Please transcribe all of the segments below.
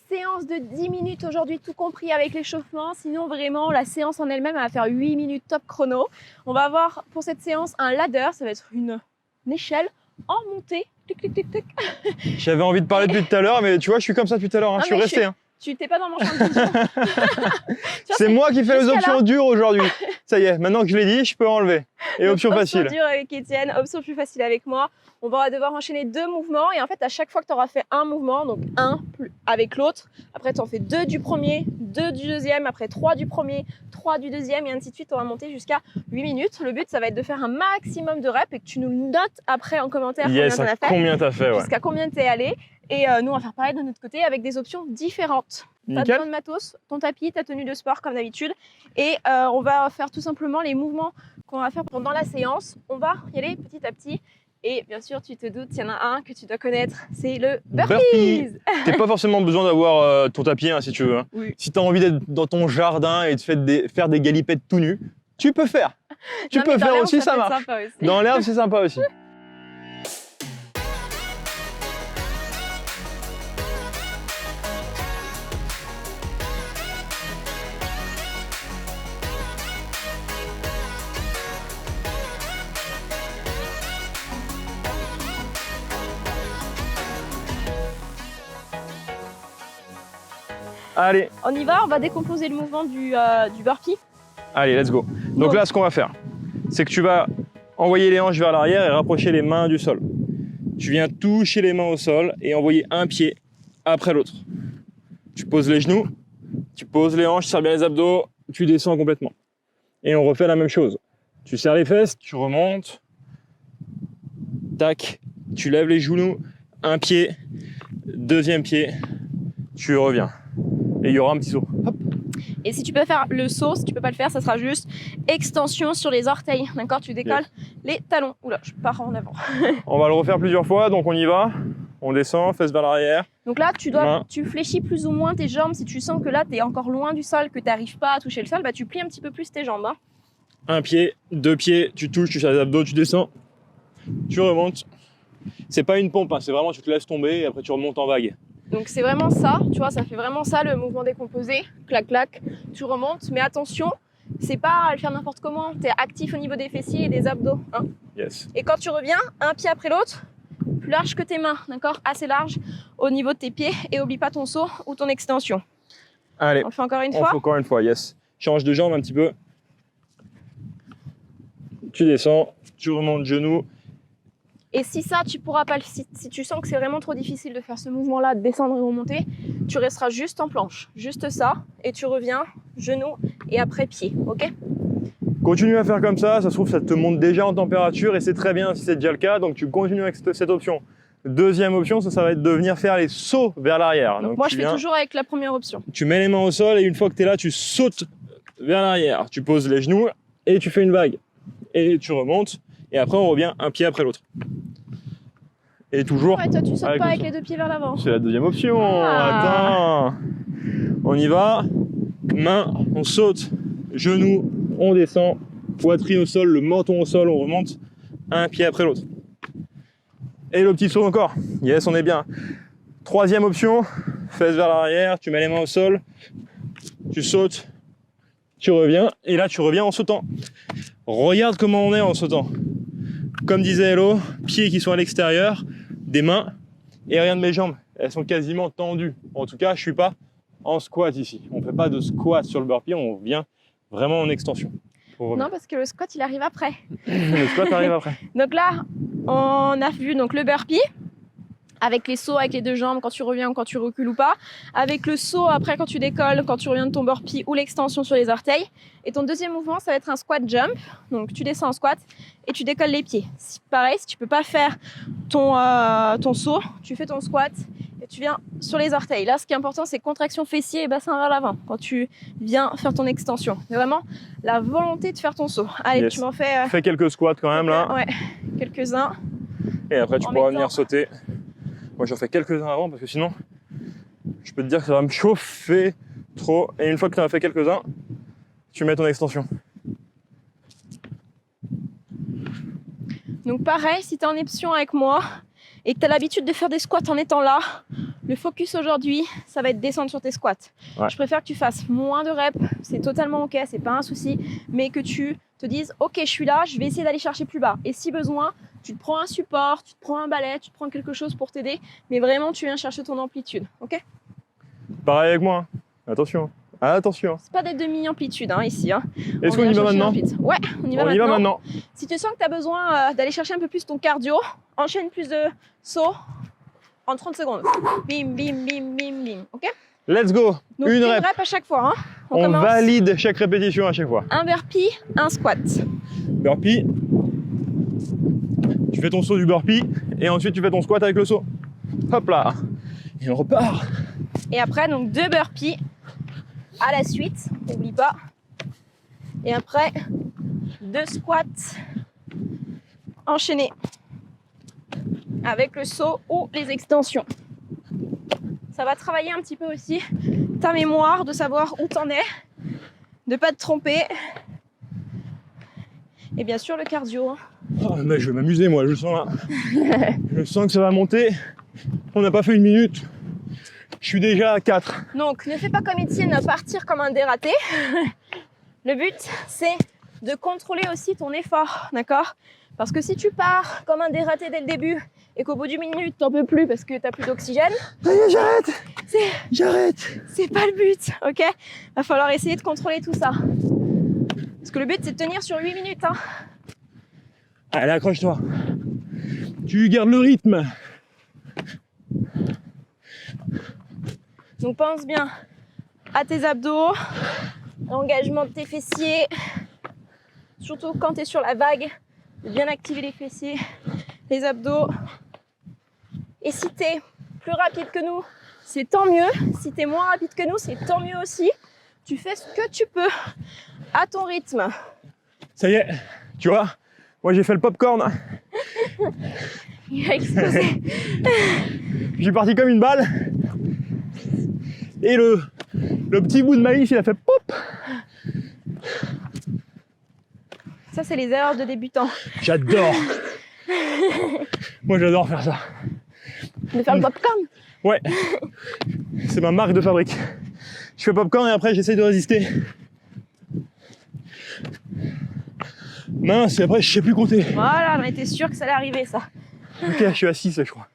séance de 10 minutes aujourd'hui, tout compris avec l'échauffement. Sinon, vraiment, la séance en elle-même, elle va faire 8 minutes top chrono. On va avoir pour cette séance un ladder, ça va être une échelle en montée. Tic, tic, tic, tic. J'avais envie de parler depuis tout à l'heure, mais tu vois, je suis comme ça depuis tout à l'heure, hein. Je suis resté. Hein. Tu t'es pas dans mon champ de vision. C'est moi qui fais les options dures aujourd'hui. Ça y est, maintenant que je l'ai dit, je peux enlever. Et option facile. Option dure avec Étienne, option plus facile avec moi. On va devoir enchaîner 2 mouvements et en fait à chaque fois que tu auras fait un mouvement, donc un avec l'autre, après tu en fais 2 du premier, 2 du deuxième, après 3 du premier, 3 du deuxième et ainsi de suite. On va monter jusqu'à 8 minutes. Le but ça va être de faire un maximum de reps et que tu nous notes après en commentaire combien t'as fait, jusqu'à combien t'es allé. Et nous, on va faire pareil de notre côté avec des options différentes. Tu as besoin de matos, ton tapis, ta tenue de sport comme d'habitude. Et on va faire tout simplement les mouvements qu'on va faire pendant la séance. On va y aller petit à petit. Et bien sûr, tu te doutes, il y en a un que tu dois connaître, c'est le burpees. T'as pas forcément besoin d'avoir ton tapis hein, si tu veux. Hein. Oui. Si tu as envie d'être dans ton jardin et de faire des galipettes tout nus, tu peux faire. Tu peux faire aussi, ça marche. Aussi. Dans l'herbe, c'est sympa aussi. Allez. On y va, on va décomposer le mouvement du burpee. Allez, let's go. Donc là, ce qu'on va faire, c'est que tu vas envoyer les hanches vers l'arrière et rapprocher les mains du sol. Tu viens toucher les mains au sol et envoyer un pied après l'autre. Tu poses les genoux, tu poses les hanches, tu serres bien les abdos, tu descends complètement. Et on refait la même chose. Tu serres les fesses, tu remontes, tac, tu lèves les genoux, un pied, deuxième pied, tu reviens. Et il y aura un petit saut. Hop. Et si tu peux faire le saut, si tu peux pas le faire, ça sera juste extension sur les orteils. D'accord? Tu décolles les talons. Oula, je pars en avant. On va le refaire plusieurs fois, donc on y va. On descend, fesses vers l'arrière. Donc là, tu fléchis plus ou moins tes jambes. Si tu sens que là, tu es encore loin du sol, que tu n'arrives pas à toucher le sol, bah, tu plies un petit peu plus tes jambes. Hein. Un pied, 2 pieds, tu touches, tu serres les abdos, tu descends, tu remontes. C'est pas une pompe, hein, c'est vraiment tu te laisses tomber et après tu remontes en vague. Donc c'est vraiment ça, tu vois, ça fait vraiment ça le mouvement décomposé, clac clac, tu remontes, mais attention, c'est pas à le faire n'importe comment, tu es actif au niveau des fessiers et des abdos. Hein. Yes. Et quand tu reviens, un pied après l'autre, plus large que tes mains, d'accord? Assez large au niveau de tes pieds et oublie pas ton saut ou ton extension. Allez, on le fait encore une fois? On fait encore une fois, yes. Change de jambe un petit peu. Tu descends, tu remontes genoux. Et si ça, tu pourras pas, si tu sens que c'est vraiment trop difficile de faire ce mouvement-là, de descendre et remonter, tu resteras juste en planche, juste ça, et tu reviens, genoux et après pied, ok? Continue à faire comme ça se trouve ça te monte déjà en température et c'est très bien si c'est déjà le cas, donc tu continues avec cette option. Deuxième option, ça va être de venir faire les sauts vers l'arrière. Donc moi je fais toujours avec la première option. Tu mets les mains au sol et une fois que tu es là, tu sautes vers l'arrière. Tu poses les genoux et tu fais une vague. Et tu remontes. Et après, on revient un pied après l'autre. Et toujours. Ouais, toi, tu sautes pas avec les 2 pieds vers l'avant. C'est la deuxième option. Attends. On y va. Main, on saute. Genoux, on descend. Poitrine au sol, le menton au sol, on remonte. Un pied après l'autre. Et le petit saut encore. Yes, on est bien. Troisième option. Fesses vers l'arrière. Tu mets les mains au sol. Tu sautes. Tu reviens. Et là, tu reviens en sautant. Regarde comment on est en sautant. Comme disait Hello, pieds qui sont à l'extérieur, des mains, et regarde mes jambes, elles sont quasiment tendues. En tout cas, je suis pas en squat ici. On ne fait pas de squat sur le burpee, on vient vraiment en extension. Non, parce que le squat, il arrive après. Le squat arrive après. Donc là, on a vu donc, le burpee, avec les sauts avec les 2 jambes quand tu reviens ou quand tu recules ou pas, avec le saut après quand tu décolles, quand tu reviens de ton burpee ou l'extension sur les orteils. Et ton deuxième mouvement, ça va être un squat jump. Donc tu descends en squat et tu décolles les pieds. Pareil, si tu peux pas faire ton saut, tu fais ton squat et tu viens sur les orteils. Là, ce qui est important, c'est contraction fessier et bassin vers l'avant quand tu viens faire ton extension. C'est vraiment la volonté de faire ton saut. Allez, yes. Tu m'en fais... Fais quelques squats quand même là. Ouais, quelques-uns. Et après, tu pourras venir sauter. Moi, j'en fais quelques-uns avant parce que sinon, je peux te dire que ça va me chauffer trop. Et une fois que tu en as fait quelques-uns, tu mets ton extension. Donc pareil, si tu es en option avec moi et que tu as l'habitude de faire des squats en étant là, Le focus aujourd'hui, ça va être descendre sur tes squats. Ouais. Je préfère que tu fasses moins de reps, c'est totalement ok, c'est pas un souci, mais que tu te dises ok, je suis là, je vais essayer d'aller chercher plus bas. Et si besoin, tu te prends un support, tu te prends un balai, tu te prends quelque chose pour t'aider, mais vraiment tu viens chercher ton amplitude, ok? Pareil avec moi. Hein. Attention. Attention. C'est pas des demi-amplitudes ici. Hein. Est-ce qu'on y va maintenant? Ouais, on y va On maintenant. y va maintenant. Si tu sens que tu as besoin d'aller chercher un peu plus ton cardio, enchaîne plus de sauts en 30 secondes. Bim, bim, bim, bim, bim. Ok? Let's go. Donc Une rep. à chaque fois. Hein. On commence. valide chaque répétition à chaque fois. Un burpee, un squat. Burpee. Tu fais ton saut du burpee et ensuite tu fais ton squat avec le saut. Hop là. Et on repart. Et après, donc 2 burpees à la suite. N'oublie pas. Et après, 2 squats enchaînés avec le saut ou les extensions. Ça va travailler un petit peu aussi ta mémoire, de savoir où t'en es, de pas te tromper. Et bien sûr le cardio. Hein. Oh, mais je vais m'amuser moi, je sens là. Je sens que ça va monter. On n'a pas fait 1 minute. Je suis déjà à 4. Donc ne fais pas comme Étienne, partir comme un dératé. Le but c'est de contrôler aussi ton effort, d'accord? Parce que si tu pars comme un dératé dès le début et qu'au bout d'une minute t'en peux plus parce que t'as plus d'oxygène, J'arrête. J'arrête. c'est pas le but, ok? Va falloir essayer de contrôler tout ça. Parce que le but c'est de tenir sur 8 minutes. Hein. Allez, accroche-toi. Tu gardes le rythme. Donc pense bien à tes abdos, l'engagement de tes fessiers, surtout quand tu es sur la vague, de bien activer les fessiers, les abdos. Et si tu es plus rapide que nous, c'est tant mieux. Si tu es moins rapide que nous, c'est tant mieux aussi. Tu fais ce que tu peux à ton rythme. Ça y est, tu vois, moi j'ai fait le popcorn. Il a explosé. J'ai parti comme une balle. Et le petit bout de maïs, il a fait pop. Ça, c'est les erreurs de débutants. J'adore. Moi, j'adore faire ça. De faire le popcorn. Ouais. C'est ma marque de fabrique. Je fais popcorn et après, j'essaye de résister. Mince, et après, je sais plus compter. Voilà, on était sûr que ça allait arriver, ça. Ok, je suis à 6, je crois.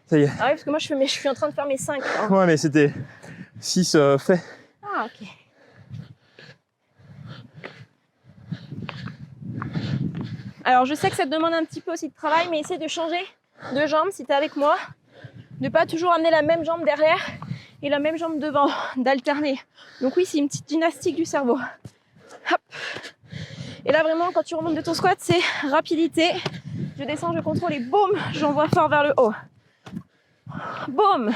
Ça y est. Ah oui, parce que moi, je suis en train de faire mes 5. Hein. Ouais, mais c'était 6 faits. Ah, ok. Alors, je sais que ça te demande un petit peu aussi de travail, mais essaie de changer de jambe si tu es avec moi. Ne pas toujours amener la même jambe derrière et la même jambe devant, d'alterner. Donc oui, c'est une petite gymnastique du cerveau. Hop. Et là, vraiment, quand tu remontes de ton squat, c'est rapidité. Je descends, je contrôle et boum, j'envoie fort vers le haut. Boum.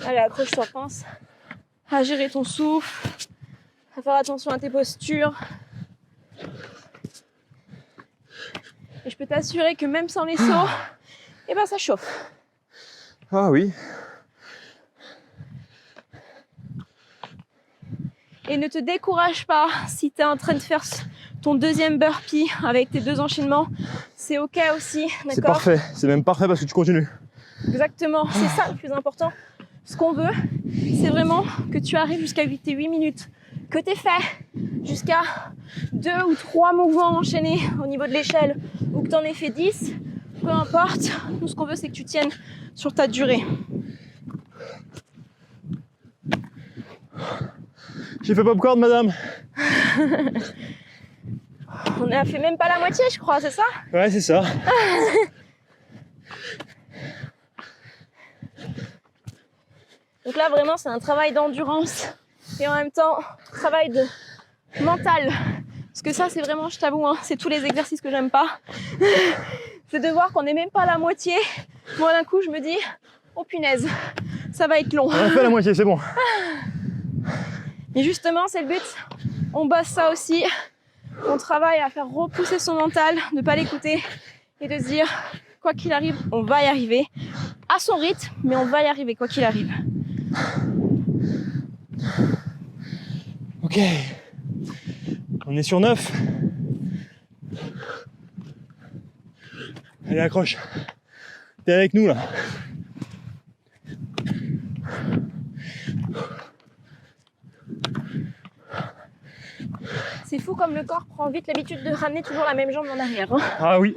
Allez, accroche-toi, pense à gérer ton souffle, à faire attention à tes postures. Et je peux t'assurer que même sans les sauts, eh ben ça chauffe. Ah oui. Et ne te décourage pas si tu es en train de faire ton deuxième burpee avec tes 2 enchaînements. C'est ok aussi, d'accord? C'est parfait. C'est même parfait parce que tu continues. Exactement, c'est ça le plus important. Ce qu'on veut, c'est vraiment que tu arrives jusqu'à tes 8 minutes, que tu aies fait jusqu'à 2 ou 3 mouvements enchaînés au niveau de l'échelle ou que tu en aies fait 10, peu importe. Nous, ce qu'on veut, c'est que tu tiennes sur ta durée. J'ai fait popcorn, madame. On n'a fait même pas la moitié, je crois, c'est ça? Ouais, c'est ça. Donc là, vraiment, c'est un travail d'endurance et en même temps, travail de mental. Parce que ça, c'est vraiment, je t'avoue, hein, c'est tous les exercices que j'aime pas. C'est de voir qu'on n'est même pas à la moitié. Moi, d'un coup, je me dis, oh punaise, ça va être long. On a fait la moitié, c'est bon. Et justement, c'est le but. On bosse ça aussi. On travaille à faire repousser son mental, ne pas l'écouter et de se dire, quoi qu'il arrive, on va y arriver. À son rythme, mais on va y arriver, quoi qu'il arrive. Ok. On est sur 9. Allez, accroche. T'es avec nous là. C'est fou comme le corps prend vite l'habitude de ramener toujours la même jambe en arrière. Hein. Ah oui.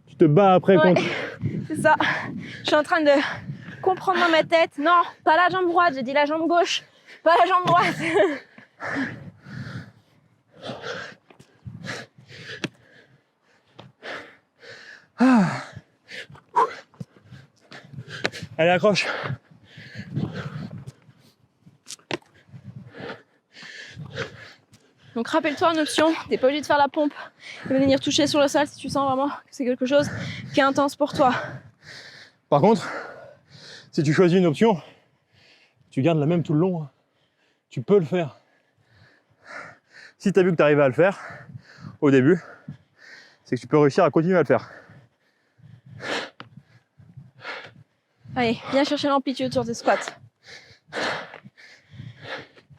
Tu te bats après contre. C'est ça. Je suis en train de comprendre dans ma tête. Non, pas la jambe droite, j'ai dit la jambe gauche. Pas la jambe droite. Ah. Allez, accroche. Donc rappelle-toi en option, t'es pas obligé de faire la pompe et de venir toucher sur le sol si tu sens vraiment que c'est quelque chose qui est intense pour toi. Par contre, si tu choisis une option, tu gardes la même tout le long. Hein. Tu peux le faire. Si tu as vu que tu arrivais à le faire au début, c'est que tu peux réussir à continuer à le faire. Allez, viens chercher l'amplitude sur tes squats.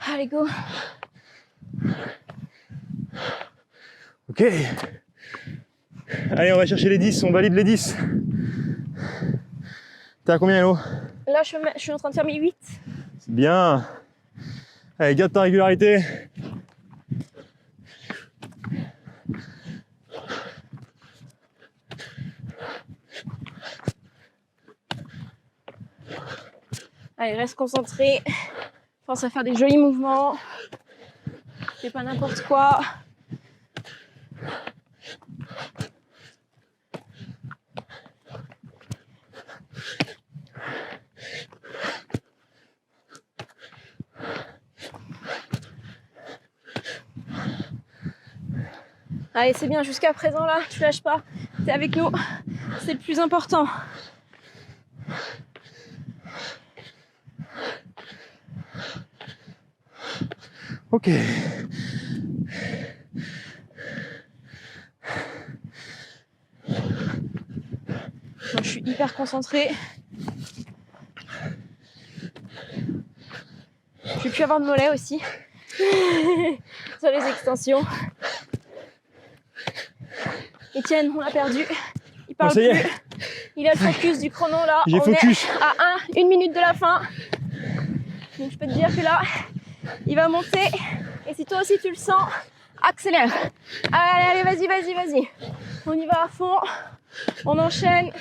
Allez, go. Ok. Allez, on va chercher les 10, on valide les 10. T'es à combien, Hello? Là, je suis en train de faire mes 8. C'est bien. Allez, garde ta régularité. Allez, reste concentré. Pense à faire des jolis mouvements. Fais pas n'importe quoi. Allez, c'est bien, jusqu'à présent là, tu lâches pas, t'es avec nous, c'est le plus important. Ok. Moi, je suis hyper concentrée. Je vais plus avoir de mollets aussi sur les extensions. Etienne, on l'a perdu. Il parle ça y plus. est. Il a le focus du chrono là. J'ai On focus. est à 1 minute de la fin. Donc je peux te dire que là, il va monter. Et si toi aussi tu le sens, accélère. Allez, vas-y. On y va à fond. On enchaîne.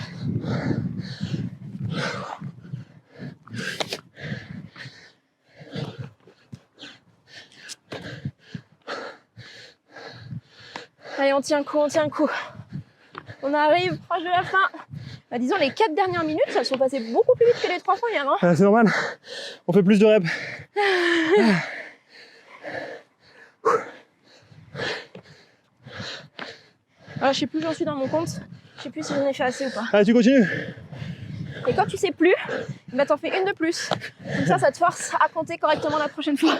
Allez, on tient le coup. On arrive proche de la fin. Bah, disons, les 4 dernières minutes, elles sont passées beaucoup plus vite que les 3 premières. Hein. C'est normal. On fait plus de reps. Alors, je sais plus où j'en suis dans mon compte. Je sais plus si j'en ai fait assez ou pas. Allez, tu continues. Et quand tu sais plus, bah, t'en fais une de plus. Comme ça te force à compter correctement la prochaine fois.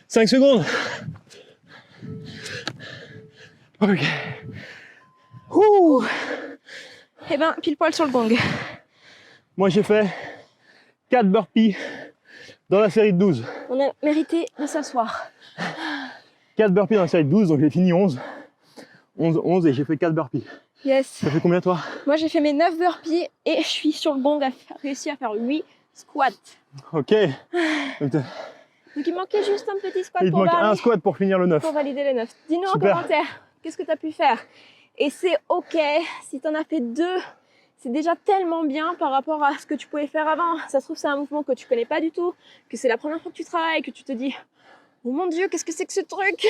5 secondes. Ok. Ouh. Et ben, pile poil sur le gong. Moi, j'ai fait 4 burpees dans la série de 12. On a mérité de s'asseoir. 4 burpees dans la série de 12, donc j'ai fini 11. 11 et j'ai fait 4 burpees. Yes. Ça fait combien toi? Moi, j'ai fait mes 9 burpees et je suis sur le gong à réussir à faire 8 squats. Ok. Donc il manquait juste un petit squat Il te pour manque un squat pour finir le 9. Pour valider les 9. Dis-nous en Super. commentaire, qu'est-ce que tu as pu faire? Et c'est ok, si tu en as fait 2, c'est déjà tellement bien par rapport à ce que tu pouvais faire avant. Ça se trouve, c'est un mouvement que tu connais pas du tout, que c'est la première fois que tu travailles, que tu te dis oh mon Dieu, qu'est-ce que c'est que ce truc?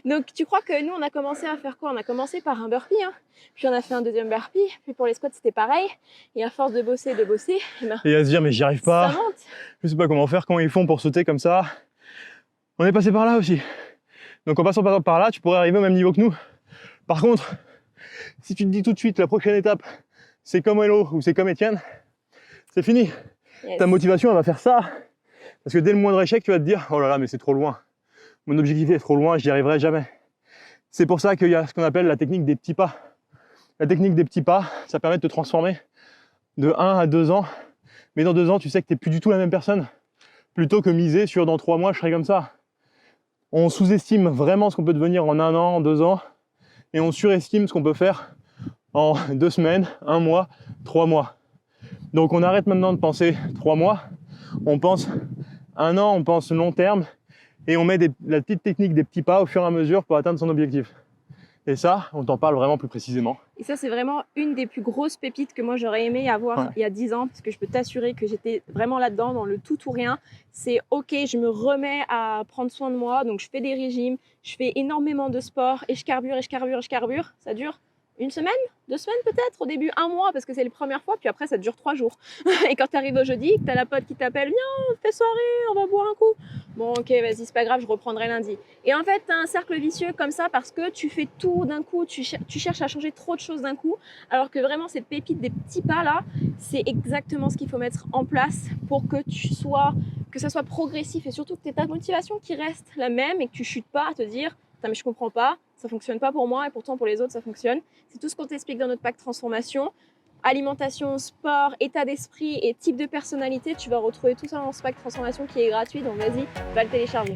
Donc tu crois que nous, on a commencé à faire quoi? On a commencé par un burpee, hein. Puis on a fait un deuxième burpee, puis pour les squats, c'était pareil. Et à force de bosser, et ben, Et à se dire, mais j'y arrive pas. ça monte. Je sais pas comment faire, comment ils font pour sauter comme ça. On est passé par là aussi. Donc en passant par là, tu pourrais arriver au même niveau que nous. Par contre, si tu te dis tout de suite la prochaine étape, c'est comme Hello ou c'est comme Etienne, c'est fini. Yes. Ta motivation, elle va faire ça. Parce que dès le moindre échec, tu vas te dire, oh là là, mais c'est trop loin. Mon objectif est trop loin, j'y arriverai jamais. C'est pour ça qu'il y a ce qu'on appelle la technique des petits pas. La technique des petits pas, ça permet de te transformer de 1 à 2 ans Mais dans 2 ans, tu sais que tu n'es plus du tout la même personne. Plutôt que miser sur dans 3 mois, je serai comme ça. On sous-estime vraiment ce qu'on peut devenir en 1 an, en 2 ans, et on surestime ce qu'on peut faire en 2 semaines, 1 mois, 3 mois. Donc on arrête maintenant de penser 3 mois, on pense 1 an, on pense long terme, et on met la petite technique des petits pas au fur et à mesure pour atteindre son objectif. Et ça, on t'en parle vraiment plus précisément. Et ça, c'est vraiment une des plus grosses pépites que moi j'aurais aimé avoir il y a 10 ans, parce que je peux t'assurer que j'étais vraiment là-dedans, dans le tout ou rien. C'est ok, je me remets à prendre soin de moi, donc je fais des régimes, je fais énormément de sport, et je carbure, et je carbure, et je carbure. Ça dure 1 semaine, 2 semaines peut-être, au début 1 mois, parce que c'est les premières fois, puis après ça dure 3 jours. Et quand tu arrives au jeudi, que tu as la pote qui t'appelle, viens, on fait soirée, on va boire un coup. Bon, ok, vas-y, c'est pas grave, je reprendrai lundi. Et en fait, tu as un cercle vicieux comme ça parce que tu fais tout d'un coup, tu cherches à changer trop de choses d'un coup, alors que vraiment, cette pépite des petits pas là, c'est exactement ce qu'il faut mettre en place pour que ça soit progressif et surtout que tu aies ta motivation qui reste la même et que tu chutes pas à te dire, mais je comprends pas, ça fonctionne pas pour moi et pourtant pour les autres ça fonctionne. C'est tout ce qu'on t'explique dans notre pack transformation. Alimentation, sport, état d'esprit et type de personnalité, tu vas retrouver tout ça dans ce pack transformation qui est gratuit, donc vas-y, va le télécharger.